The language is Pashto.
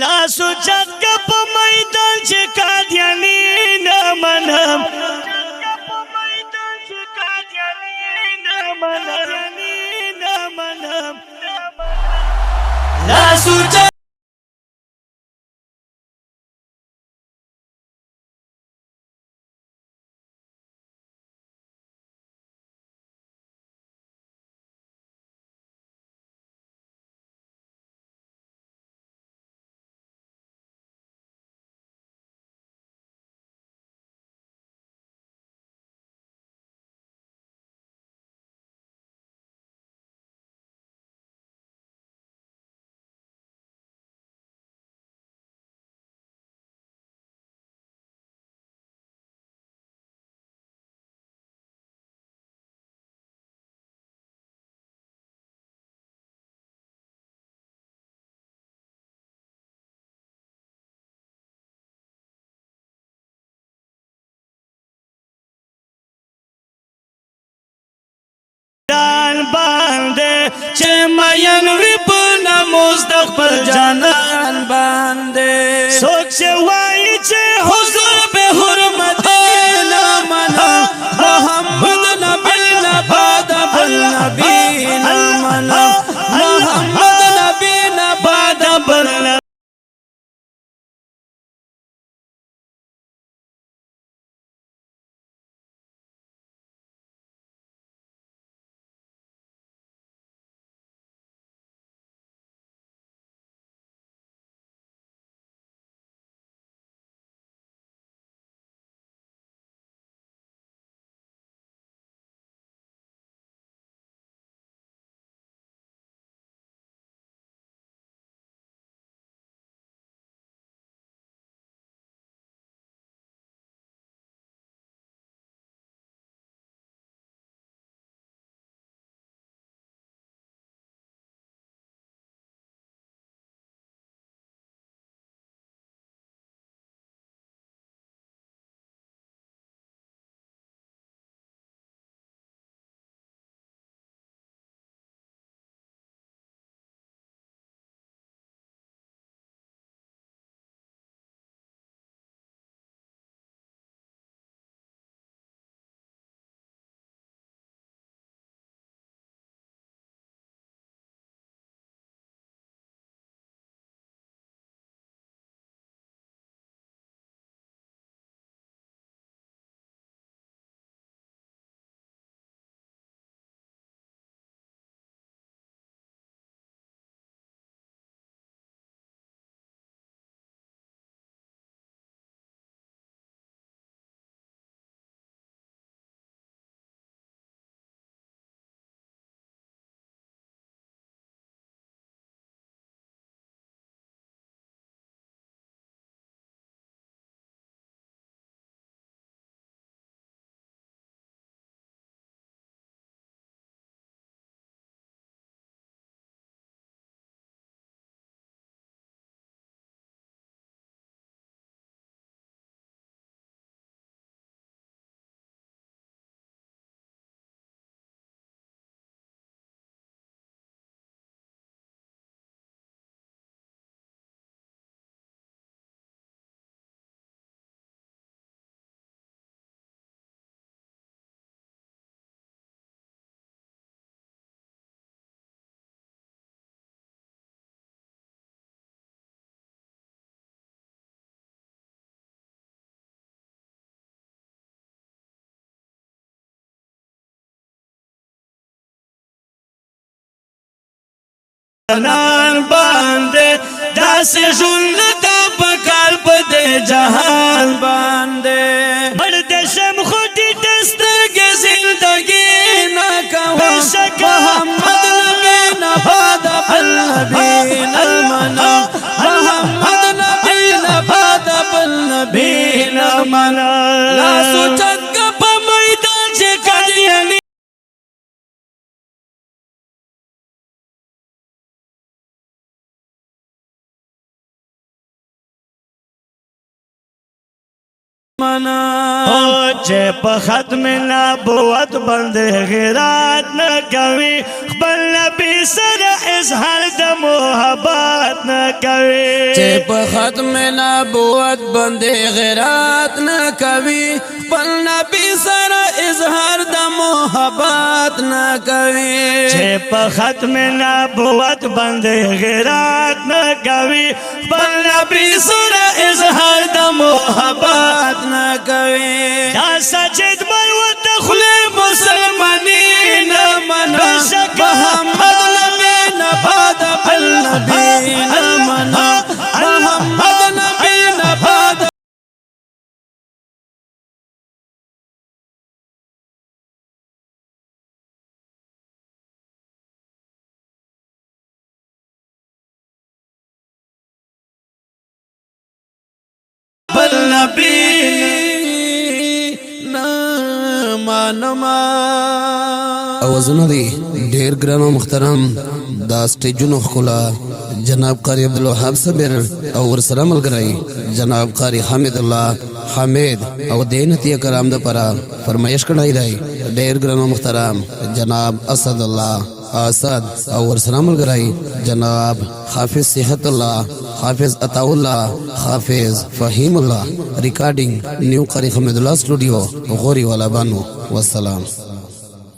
لاسو چت کا پا میدان چه قادیانی نمانم لاسو چت باندې چې مین وی په ناموس د خپل جانان باندې څوک چې وایي چې حضور به حرمت نه منا محمد نبی نه بعد بل نبی نه منا محمد نبی نه بعد بل نان باندې داسې ژوند د پکار په دې جهان باندې مړ دې شم خو دې سترګې زندګي نه کوم محمد نبی نه بعد بل نبی نه منا محمد نبی نه بعد بل نبی نه منا لاسو چت په میدان چې قادیانی چې په ختم نبوت باندې غیرت نه کوي خپل نبی نبی سره اظهار د محبت نه کوي چې په ختم نبوت باندې غیرت نه کوي خپل نبی سره اظهار د محبت نه کوي چې په ختم نبوت باندې غیرت نه کوي خپل نبی سره اظهار د محبت نه کوي دا سجد بر وتخلی مسلمانی نه منا محمد نبی نباد النبی نه منا محمد نبی نباد نبی نما اوازونه دي ډېر ګران او محترم دا سټیجونو ښکلا جناب قاری عبدالوهاب صابر او ورسره ملګری جناب قاری حامد الله حامد او دینتی کرام د پرا فرمایش کړای دی ډېر ګران او محترم جناب اسد الله اسد او ورسره ملګری جناب حافظ صحت الله حافظ عطا الله حافظ فهیم الله ریکارډینګ نیو قاری حمید الله سټوډیو غوري والا بانو والسلام